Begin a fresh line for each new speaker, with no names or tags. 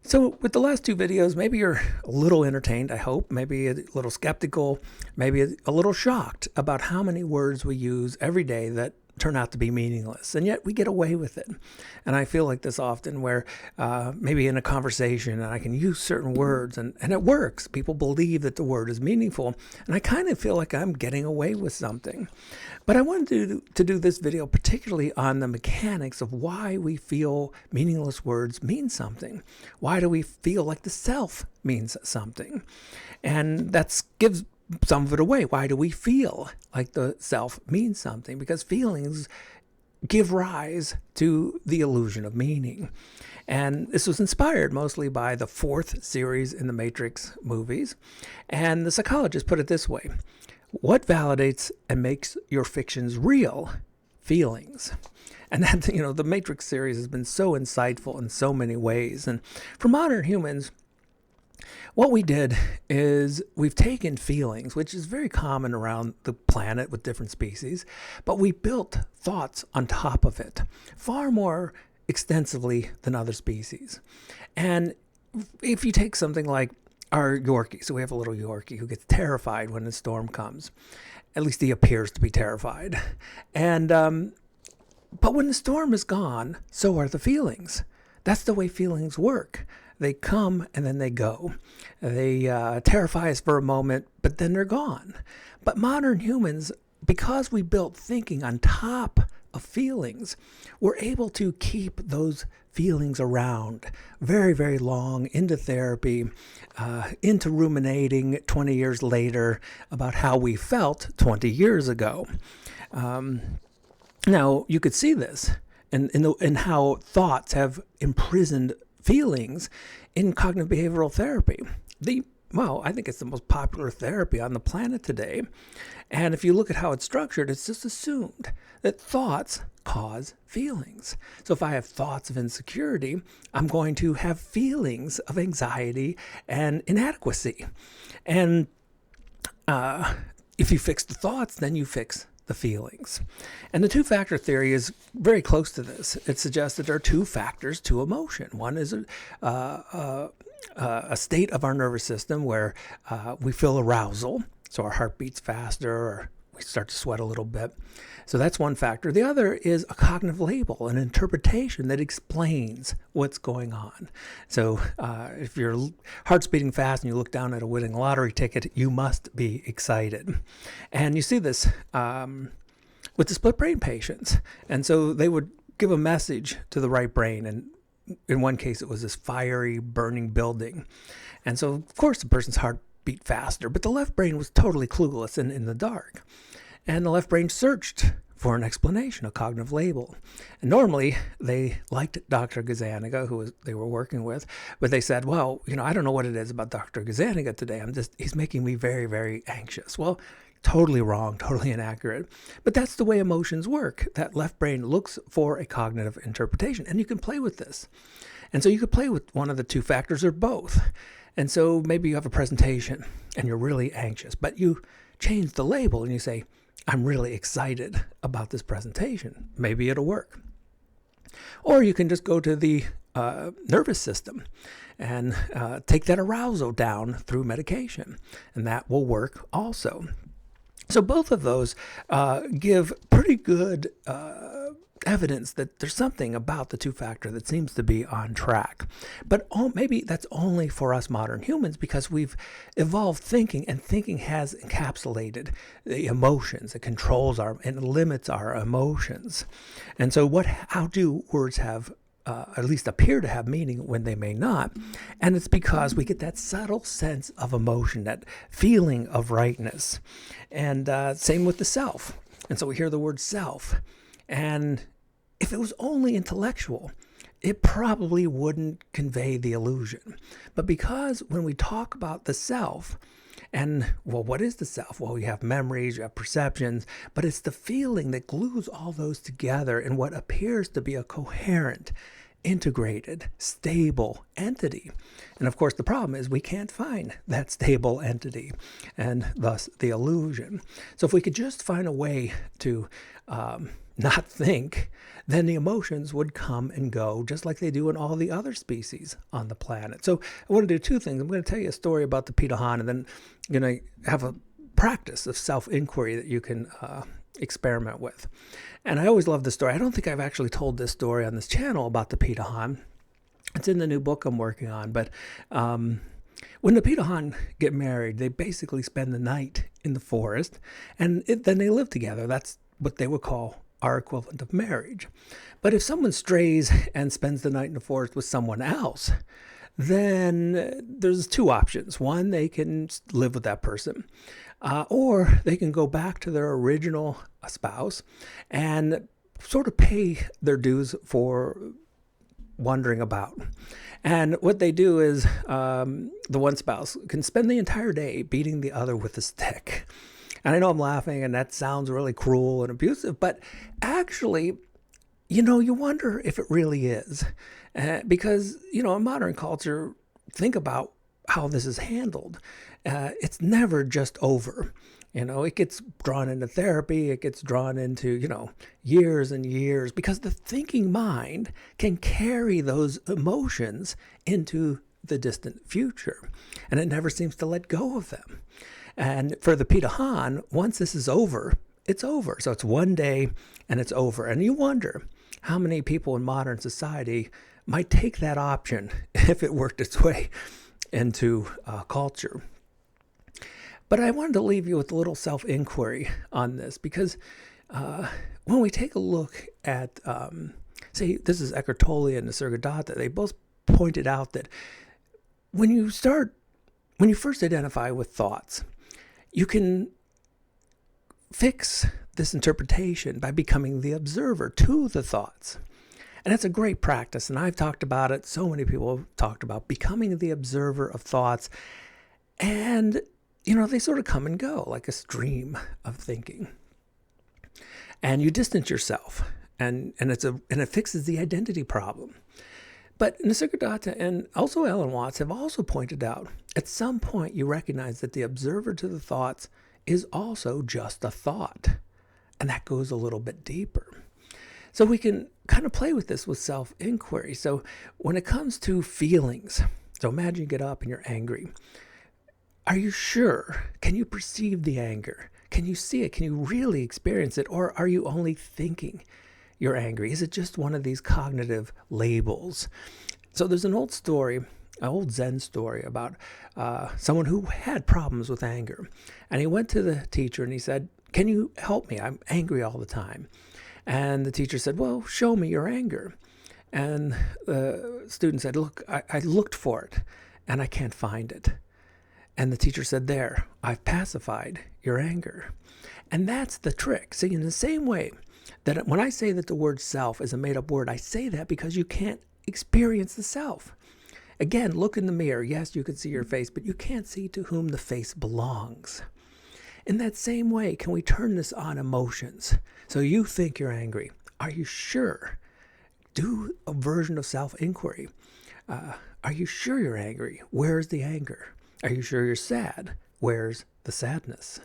So with the last two videos, maybe you're a little entertained, I hope, maybe a little skeptical, maybe a little shocked about how many words we use every day that turn out to be meaningless, and yet we get away with it. And I feel like this often where maybe in a conversation and I can use certain words and it works. People believe that the word is meaningful, and I kind of feel like I'm getting away with something. But I wanted to do this video particularly on the mechanics of why we feel meaningless words mean something. Why do we feel like the self means something? And that gives some of it away. Why do we feel like the self means something? Because feelings give rise to the illusion of meaning. And this was inspired mostly by the fourth series in the Matrix movies. And the psychologist put it this way: what validates and makes your fictions real? Feelings. And that, the Matrix series has been so insightful in so many ways. And for modern humans, what we did is we've taken feelings, which is very common around the planet with different species, but we built thoughts on top of it far more extensively than other species. And if you take something like our Yorkie, so we have a little Yorkie who gets terrified when a storm comes. At least he appears to be terrified. And but when the storm is gone, so are the feelings. That's the way feelings work. They come and then they go. They terrify us for a moment, but then they're gone. But modern humans, because we built thinking on top of feelings, we're able to keep those feelings around very, very long, into therapy, into ruminating 20 years later about how we felt 20 years ago. Now, you could see this in how thoughts have imprisoned feelings in cognitive behavioral therapy. I think it's the most popular therapy on the planet today. And if you look at how it's structured, it's just assumed that thoughts cause feelings. So if I have thoughts of insecurity, I'm going to have feelings of anxiety and inadequacy. And if you fix the thoughts, then you fix the feelings. And the two-factor theory is very close to this. It suggests that there are two factors to emotion. One is a state of our nervous system where we feel arousal, so our heart beats faster or we start to sweat a little bit. So that's one factor. The other is a cognitive label, an interpretation that explains what's going on. So if your heart's beating fast and you look down at a winning lottery ticket, you must be excited. And you see this with the split brain patients. And so they would give a message to the right brain, and in one case it was this fiery, burning building. And so, of course, the person's heart beat faster, but the left brain was totally clueless and in the dark. And the left brain searched for an explanation, a cognitive label. And normally, they liked Dr. Gazzaniga, who they were working with, but they said, well, I don't know what it is about Dr. Gazzaniga today. He's making me very, very anxious. Well, totally wrong, totally inaccurate. But that's the way emotions work. That left brain looks for a cognitive interpretation, and you can play with this. And so you could play with one of the two factors or both. And so maybe you have a presentation and you're really anxious, but you change the label and you say, I'm really excited about this presentation. Maybe it'll work. Or you can just go to the nervous system and take that arousal down through medication, and that will work also. So both of those give pretty good evidence that there's something about the two-factor that seems to be on track. But maybe that's only for us modern humans because we've evolved thinking, and thinking has encapsulated the emotions. It controls and limits our emotions. And so how do words have at least appear to have meaning when they may not? And it's because we get that subtle sense of emotion, that feeling of rightness. And same with the self. And so we hear the word self. And if it was only intellectual, it probably wouldn't convey the illusion. But because when we talk about the self, and what is the self? Well, you have memories, you have perceptions, but it's the feeling that glues all those together in what appears to be a coherent, integrated, stable entity. And of course, the problem is we can't find that stable entity, and thus the illusion. So if we could just find a way to not think, then the emotions would come and go just like they do in all the other species on the planet. So I want to do two things. I'm going to tell you a story about the Pitahan, and then I'm going to have a practice of self-inquiry that you can experiment with. And I always love this story. I don't think I've actually told this story on this channel about the Pitahan. It's in the new book I'm working on, but when the Pitahan get married, they basically spend the night in the forest, and then they live together. That's what they would call our equivalent of marriage. But if someone strays and spends the night in the forest with someone else, then there's two options. One, they can live with that person, or they can go back to their original spouse and sort of pay their dues for wandering about. And what they do is the one spouse can spend the entire day beating the other with a stick. And I know I'm laughing and that sounds really cruel and abusive, but actually, you wonder if it really is. Because, in modern culture, think about how this is handled. It's never just over. It gets drawn into therapy. It gets drawn into, years and years, because the thinking mind can carry those emotions into the distant future, and it never seems to let go of them. And for the Pitahan, once this is over, it's over. So it's one day and it's over. And you wonder how many people in modern society might take that option if it worked its way into culture. But I wanted to leave you with a little self-inquiry on this, because when we take a look at, say, this is Eckhart Tolle and Nisargadatta, they both pointed out that when you first identify with thoughts, you can fix this interpretation by becoming the observer to the thoughts. And it's a great practice, and I've talked about it. So many people have talked about becoming the observer of thoughts. And, they sort of come and go like a stream of thinking. And you distance yourself, and it fixes the identity problem. But Nisargadatta and also Alan Watts have also pointed out, at some point you recognize that the observer to the thoughts is also just a thought. And that goes a little bit deeper. So we can kind of play with this with self-inquiry. So when it comes to feelings, so imagine you get up and you're angry. Are you sure? Can you perceive the anger? Can you see it? Can you really experience it? Or are you only thinking you're angry? Is it just one of these cognitive labels? So there's an old Zen story about someone who had problems with anger. And he went to the teacher and he said, "Can you help me? I'm angry all the time." And the teacher said, "Well, show me your anger." And the student said, "Look, I looked for it and I can't find it." And the teacher said, "There, I've pacified your anger." And that's the trick. See, in the same way that when I say that the word self is a made-up word, I say that because you can't experience the self. Again, look in the mirror. Yes, you can see your face, but you can't see to whom the face belongs. In that same way, can we turn this on emotions? So you think you're angry. Are you sure? Do a version of self-inquiry. Are you sure you're angry? Where's the anger? Are you sure you're sad? Where's the sadness?